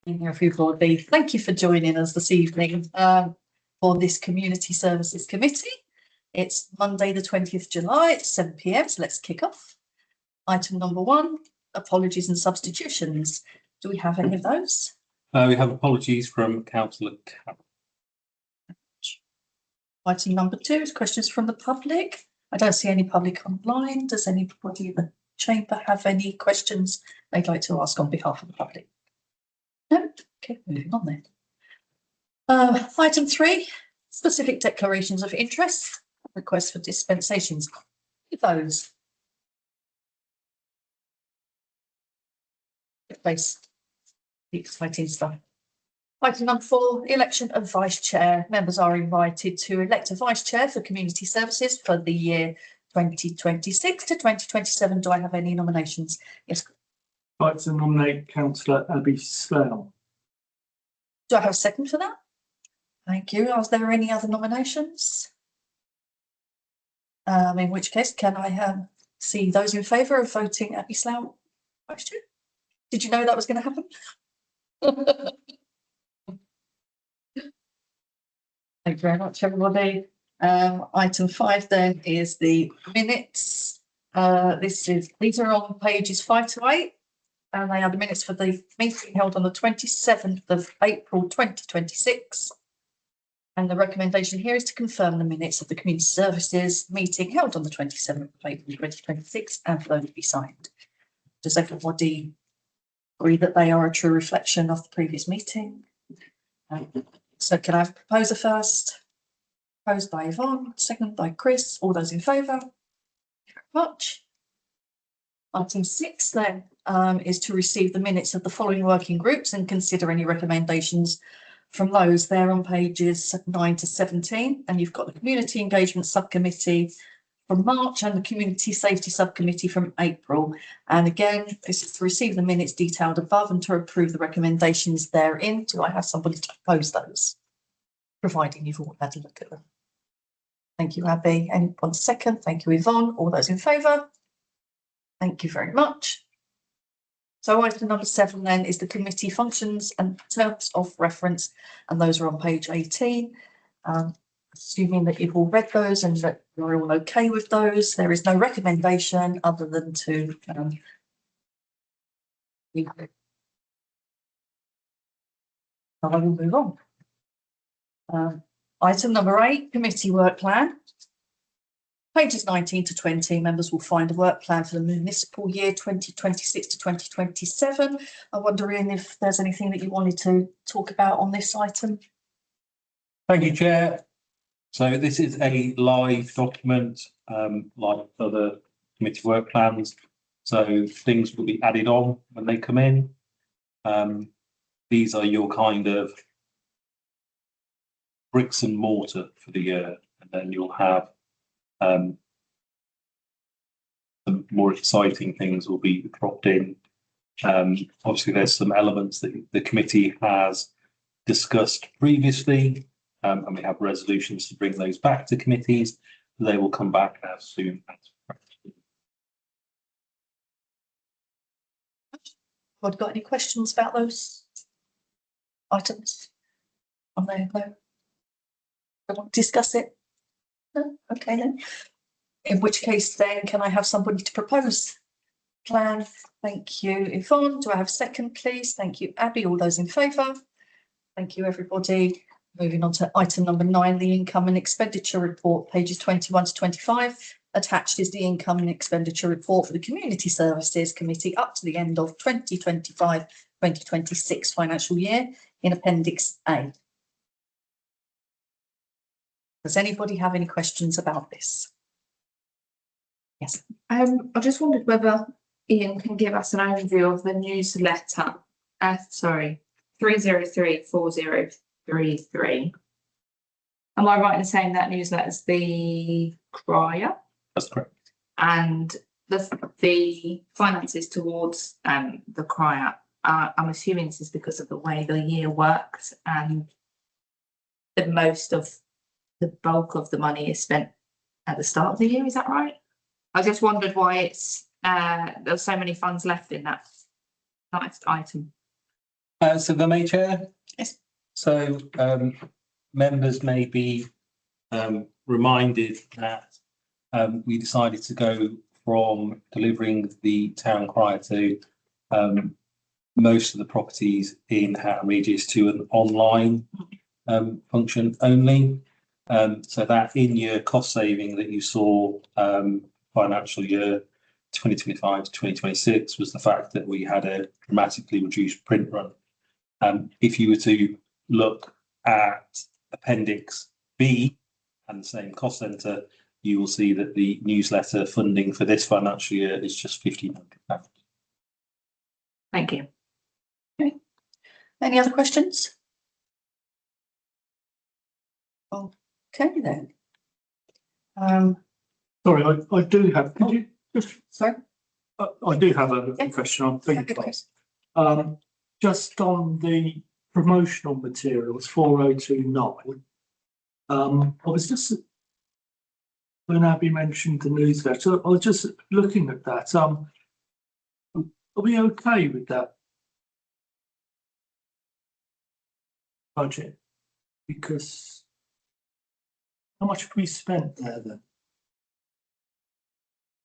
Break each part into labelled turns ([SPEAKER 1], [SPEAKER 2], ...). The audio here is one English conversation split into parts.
[SPEAKER 1] Everybody, thank you for joining us this evening for this Community Services Committee. It's Monday the 20th July at 7 p.m, so let's kick off. Item number 1, apologies and substitutions. Do we have any of those?
[SPEAKER 2] We have apologies from Councillor Carroll.
[SPEAKER 1] Item number 2 is questions from the public. I don't see any public online. Does anybody in the chamber have any questions they'd like to ask on behalf of the public? No? Okay, moving on then. Item 3, specific declarations of interest, requests for dispensations. Those. Place the exciting stuff. Item number 4, election of vice chair. Members are invited to elect a vice chair for community services for the year 2026 to 2027. Do I have any nominations? Yes.
[SPEAKER 3] I'd like to nominate Councillor Abby Slough.
[SPEAKER 1] Do I have a second for that? Thank you. Are there any other nominations? In which case, can I see those in favour of voting Abby Slough vice chair? Did you know that was going to happen? Thank you very much, everybody. Item 5 then is the minutes. These are on pages 5 to 8, and they are the minutes for the meeting held on the 27th of April 2026. And the recommendation here is to confirm the minutes of the community services meeting held on the 27th of April 2026 and for those to be signed. Does everybody agree that they are a true reflection of the previous meeting? So can I have a proposer first? Proposed by Yvonne, second by Chris. All those in favour? Thank you very much. Item 6 then is to receive the minutes of the following working groups and consider any recommendations from those. There on pages 9 to 17, and you've got the Community Engagement Subcommittee from March and the Community Safety Subcommittee from April. And again, this is to receive the minutes detailed above and to approve the recommendations therein. Do I have somebody to propose those? Providing you've all had a look at them. Thank you, Abby. Anyone second? Thank you, Yvonne. All those in favour? Thank you very much. So item number 7 then is the committee functions and terms of reference, and those are on page 18. Assuming that you've all read those and that you're all okay with those, there is no recommendation other than to I will move on. Item number 8, committee work plan. Pages 19 to 20, members will find a work plan for the municipal year 2026 to 2027. I'm wondering if there's anything that you wanted to talk about on this item.
[SPEAKER 2] Thank you, Chair. So this is a live document, like other committee work plans. So things will be added on when they come in. These are your kind of bricks and mortar for the year, and then you'll have some more exciting things will be dropped in. Obviously, there's some elements that the committee has discussed previously. And we have resolutions to bring those back to committees. They will come back as soon as practical.
[SPEAKER 1] Have got any questions about those items on there? No? I want to discuss it? No? Okay then. In which case then, can I have somebody to propose plan? Thank you, Yvonne. Do I have a second, please? Thank you, Abby. All those in favour? Thank you, everybody. Moving on to item number 9, the income and expenditure report, pages 21 to 25. Attached is the income and expenditure report for the Community Services Committee up to the end of 2025-2026 financial year in Appendix A. Does anybody have any questions about this? Yes.
[SPEAKER 4] I just wondered whether Ian can give us an overview of the newsletter. 3034033. Am I right in saying that newsletter is the crier?
[SPEAKER 2] That's correct.
[SPEAKER 4] And the finances towards the crier, I'm assuming this is because of the way the year works and the bulk of the money is spent at the start of the year. Is that right? I just wondered why it's there's so many funds left in that item.
[SPEAKER 2] So the May Chair?
[SPEAKER 1] Yes.
[SPEAKER 2] So members may be reminded that we decided to go from delivering the town crier to most of the properties in Hatton Regis to an online function only. So that in-year cost saving that you saw financial year 2025 to 2026 was the fact that we had a dramatically reduced print run. If you were to look at Appendix B and the same cost centre, you will see that the newsletter funding for this financial year is just £1,500.
[SPEAKER 4] Thank you.
[SPEAKER 1] Any other questions? Okay then.
[SPEAKER 3] Sorry, I do have, could you just,
[SPEAKER 1] Sorry.
[SPEAKER 3] I do have a
[SPEAKER 1] Yeah.
[SPEAKER 3] question on thing.
[SPEAKER 1] Good question.
[SPEAKER 3] Just on the promotional materials, 4029. I was just, when Abby mentioned the newsletter, I was just looking at that. Are we okay with that budget? Because how much have we spent there then?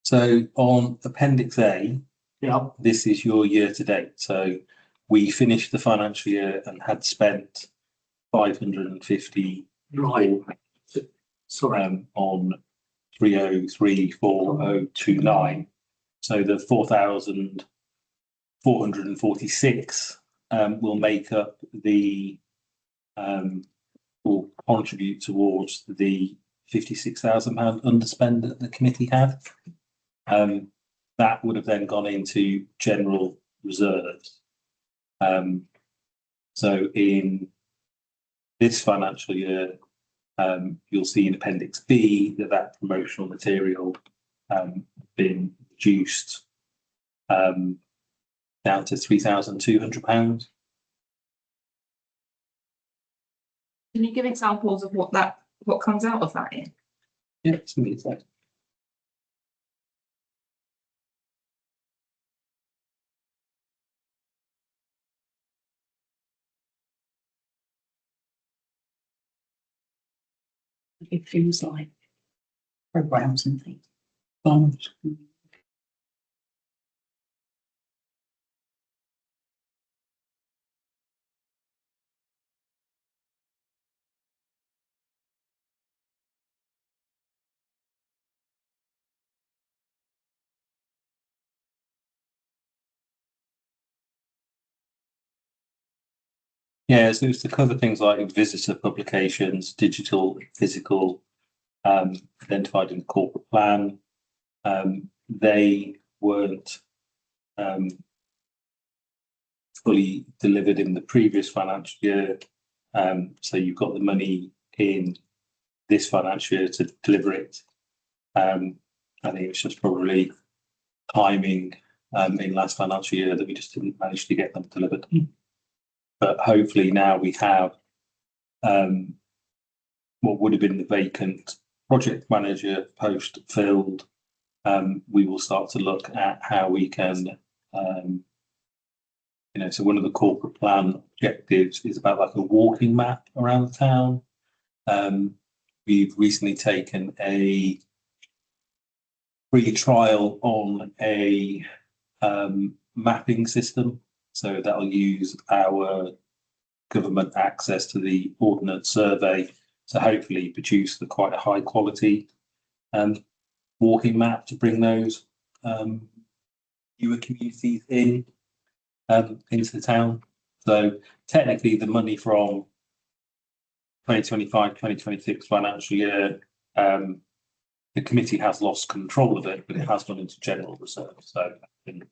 [SPEAKER 2] So on Appendix A,
[SPEAKER 3] Yeah,
[SPEAKER 2] this is your year to date. So we finished the financial year and had spent 550
[SPEAKER 3] right. Sorry.
[SPEAKER 2] on 3034029. So the 4,446 will make up the will contribute towards the £56,000 underspend that the committee had. That would have then gone into general reserves. So in this financial year, you'll see in Appendix B that promotional material been reduced down to £3,200.
[SPEAKER 4] Can you give examples of what comes out of that in?
[SPEAKER 2] Yeah, it's gonna be exact.
[SPEAKER 1] It feels like programs and things.
[SPEAKER 2] Yeah, so it's to cover things like visitor publications, digital, physical, identified in the corporate plan. They weren't fully delivered in the previous financial year. So you've got the money in this financial year to deliver it. I think it's just probably timing in last financial year that we just didn't manage to get them delivered. But hopefully now we have what would have been the vacant project manager post filled. We will start to look at how we can, so one of the corporate plan objectives is about like a walking map around the town. We've recently taken a free trial on a mapping system. So that'll use our government access to the Ordnance Survey to hopefully produce the quite a high quality walking map to bring those newer communities in into the town. So technically the money from 2025-2026 financial year, the committee has lost control of it, but it has gone into general reserve. So that can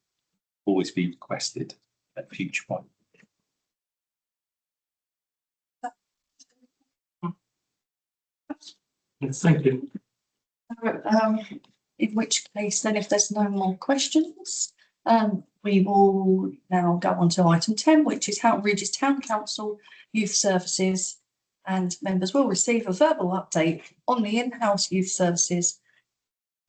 [SPEAKER 2] always be requested at a future point.
[SPEAKER 3] Yes, thank you.
[SPEAKER 1] In which case, then, if there's no more questions, we will now go on to item 10, which is Hatton Regis Town Council Youth Services, and members will receive a verbal update on the in-house youth services.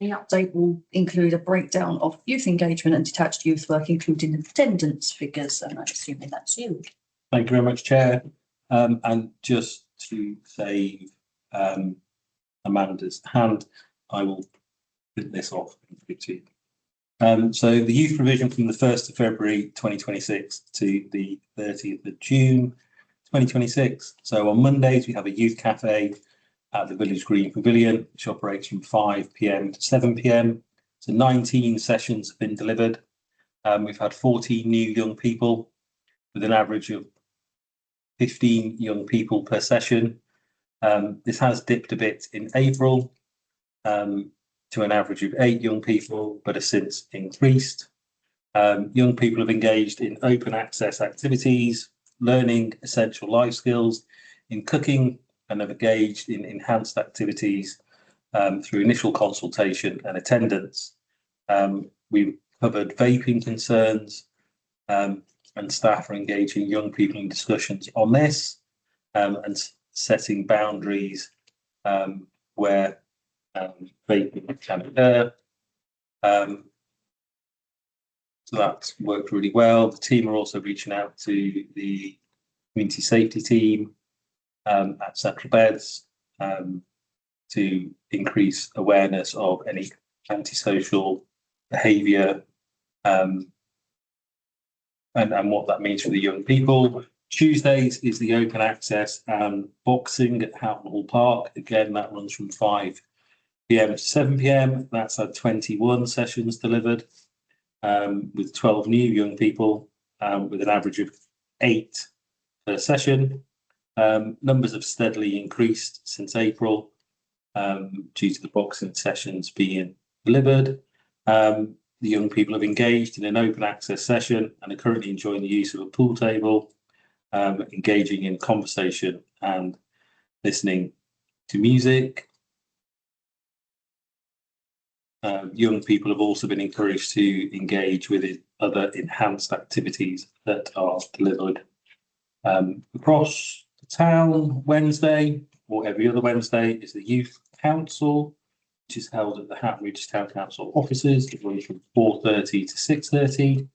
[SPEAKER 1] The update will include a breakdown of youth engagement and detached youth work, including attendance figures, and I'm assuming that's you.
[SPEAKER 2] Thank you very much, Chair. And just to save Amanda's hand, I will print this off and give it to you. So the youth provision from the 1st of February 2026 to the 30th of June 2026. So on Mondays, we have a youth cafe at the Village Green Pavilion, which operates from 5 p.m. to 7 p.m. So 19 sessions have been delivered. We've had 14 new young people with an average of 15 young people per session. This has dipped a bit in April to an average of 8 young people, but has since increased. Young people have engaged in open access activities, learning essential life skills in cooking, and have engaged in enhanced activities through initial consultation and attendance. We've covered vaping concerns, and staff are engaging young people in discussions on this and setting boundaries where vaping can occur. So that's worked really well. The team are also reaching out to the community safety team at Central Beds to increase awareness of any antisocial behaviour and what that means for the young people. Tuesdays is the open access boxing at Houghton Hall Park. Again, that runs from 5 p.m. to 7 p.m. That's had 21 sessions delivered with 12 new young people with an average of 8 per session. Numbers have steadily increased since April due to the boxing sessions being delivered. The young people have engaged in an open access session and are currently enjoying the use of a pool table, engaging in conversation and listening to music. Young people have also been encouraged to engage with other enhanced activities that are delivered across the town. Wednesday, or every other Wednesday, is the Youth Council, which is held at the Hatton Regis Town Council offices. It runs from 4:30 to 6:30.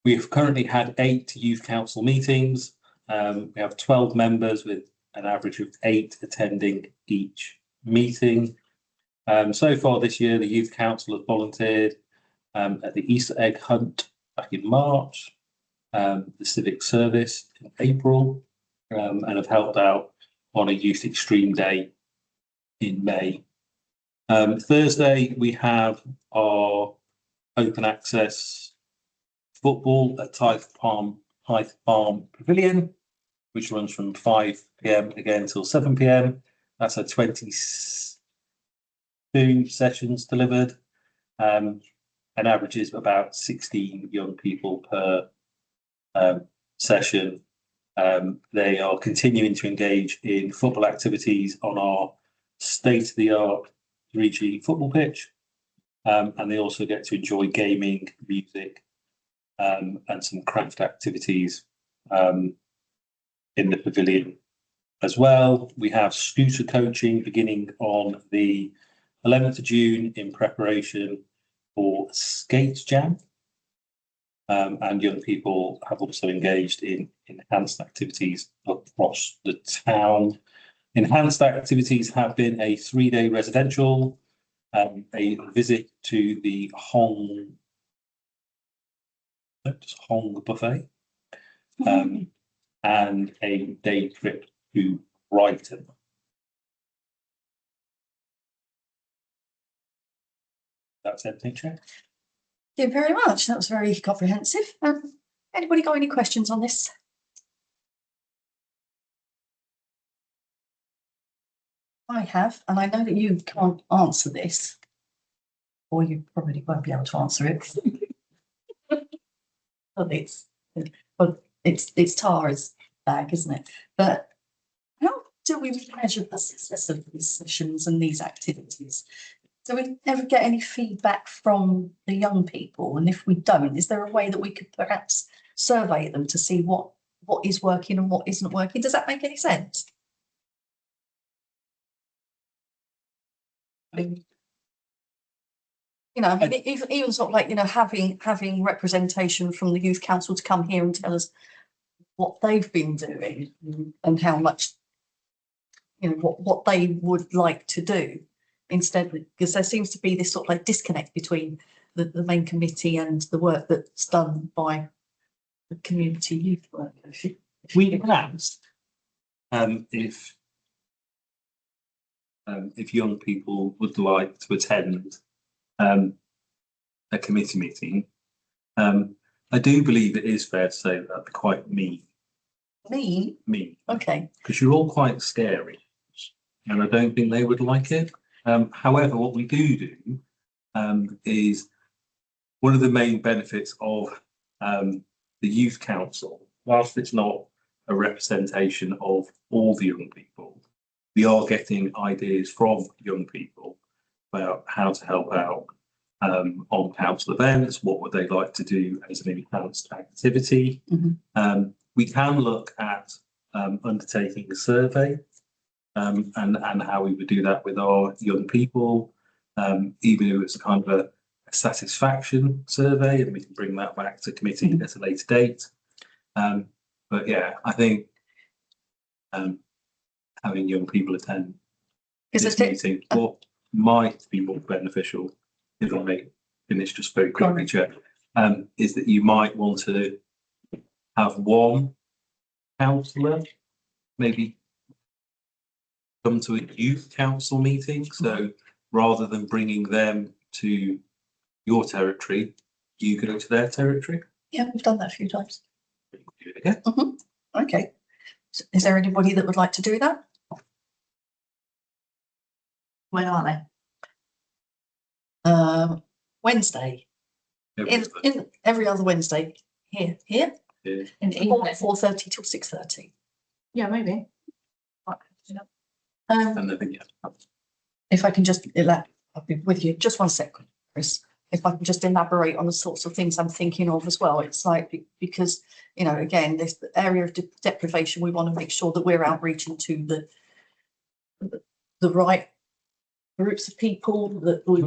[SPEAKER 2] We've currently had 8 Youth Council meetings. We have 12 members with an average of 8 attending each meeting. So far this year, the Youth Council have volunteered at the Easter egg hunt back in March, the Civic Service in April, and have helped out on a Youth Extreme Day in May. Thursday, we have our open access football at Hythe Farm Pavilion, which runs from 5 p.m. again till 7 p.m. That's a 22 sessions delivered, and averages about 16 young people per session. They are continuing to engage in football activities on our state-of-the-art 3G football pitch, and they also get to enjoy gaming, music, and some craft activities in the pavilion as well. We have scooter coaching beginning on the 11th of June in preparation for Skate Jam, and young people have also engaged in enhanced activities across the town. Enhanced activities have been a 3-day residential, a visit to the Hong buffet, and a day trip to Brighton. That's everything, Chair.
[SPEAKER 1] Thank you very much. That was very comprehensive. Anybody got any questions on this? I have, and I know that you can't answer this, or you probably won't be able to answer it. But it's Tara's bag, isn't it? But how do we measure the success of these sessions and these activities? Do we ever get any feedback from the young people? And if we don't, is there a way that we could perhaps survey them to see what is working and what isn't working? Does that make any sense? You know, I mean, even sort of like, you know, having representation from the youth council to come here and tell us what they've been doing and how much, you know, what they would like to do instead, because there seems to be this sort of like disconnect between the main committee and the work that's done by the community youth workers.
[SPEAKER 2] We have, if young people would like to attend a committee meeting, I do believe it is fair to say that that'd be quite mean,
[SPEAKER 1] Okay,
[SPEAKER 2] because you're all quite scary, and I don't think they would like it. However, what we do is one of the main benefits of the youth council, whilst it's not a representation of all the young people, we are getting ideas from young people about how to help out on council events. What would they like to do as an enhanced activity? We can look at undertaking a survey and how we would do that with our young people, even if it's kind of a satisfaction survey, and we can bring that back to committee at a later date. But yeah, I think having young people attend this meeting, what might be more beneficial, if I may finish just very quickly, Chair, is that you might want to have one councillor maybe come to a youth council meeting. So rather than bringing them to your territory, you go to their territory.
[SPEAKER 1] yeah, we've done that a few times.
[SPEAKER 2] Do it again.
[SPEAKER 1] Okay, so is there anybody that would like to do that?
[SPEAKER 4] When are they?
[SPEAKER 1] Wednesday,
[SPEAKER 2] Every
[SPEAKER 1] in every other Wednesday, here,
[SPEAKER 2] Yeah.
[SPEAKER 4] In the evening?
[SPEAKER 1] 4:30 till 6:30.
[SPEAKER 4] Yeah, maybe.
[SPEAKER 2] And then, yeah.
[SPEAKER 1] If I can just, I'll be with you, just one second, Chris. If I can just elaborate on the sorts of things I'm thinking of as well. It's like, because, you know, again, this area of deprivation, we want to make sure that we're outreaching to the right groups of people that we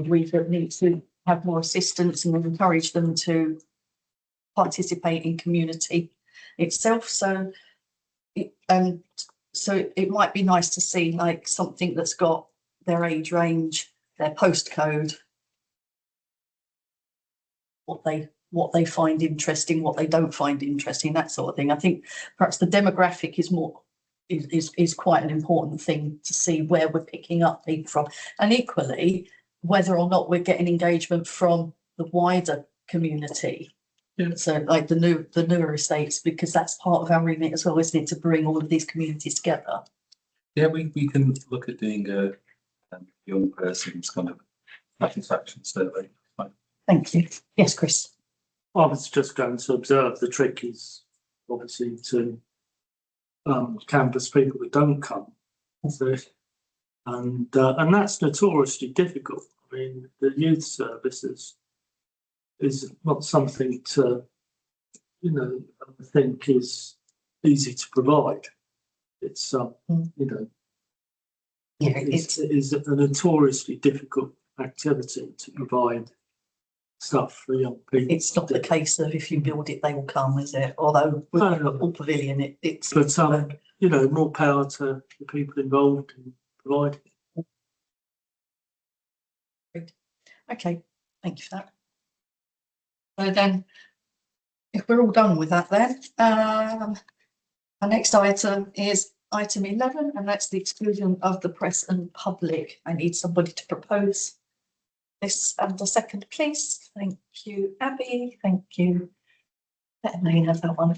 [SPEAKER 1] need to have more assistance and encourage them to participate in community itself. So it might be nice to see like something that's got their age range, their postcode, what they find interesting, what they don't find interesting, that sort of thing. I think perhaps the demographic is quite an important thing to see where we're picking up people from, and equally whether or not we're getting engagement from the wider community.
[SPEAKER 2] Yeah.
[SPEAKER 1] So like the newer estates, because that's part of our remit as well, isn't it, to bring all of these communities together.
[SPEAKER 2] Yeah, we can look at doing a young person's kind of satisfaction survey.
[SPEAKER 1] Thank you. Yes, Chris.
[SPEAKER 3] I was just going to observe the trick is obviously to canvass people that don't come. So, and that's notoriously difficult. I mean, the youth services is not something to, you know, I think is easy to provide. It's you know,
[SPEAKER 1] Yeah,
[SPEAKER 3] it is a notoriously difficult activity to provide stuff for young people.
[SPEAKER 1] it's not the case of if you build it, they will come, is it? Although with
[SPEAKER 3] No.
[SPEAKER 1] All Pavilion, it's.
[SPEAKER 3] But you know, more power to the people involved in providing.
[SPEAKER 1] Okay, thank you for that. So then, if we're all done with that then, our next item is item 11, and that's the exclusion of the press and public. I need somebody to propose this and a second, please. Thank you, Abby. Thank you. Let me have that one.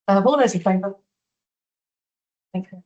[SPEAKER 1] All those in favour? Thank you.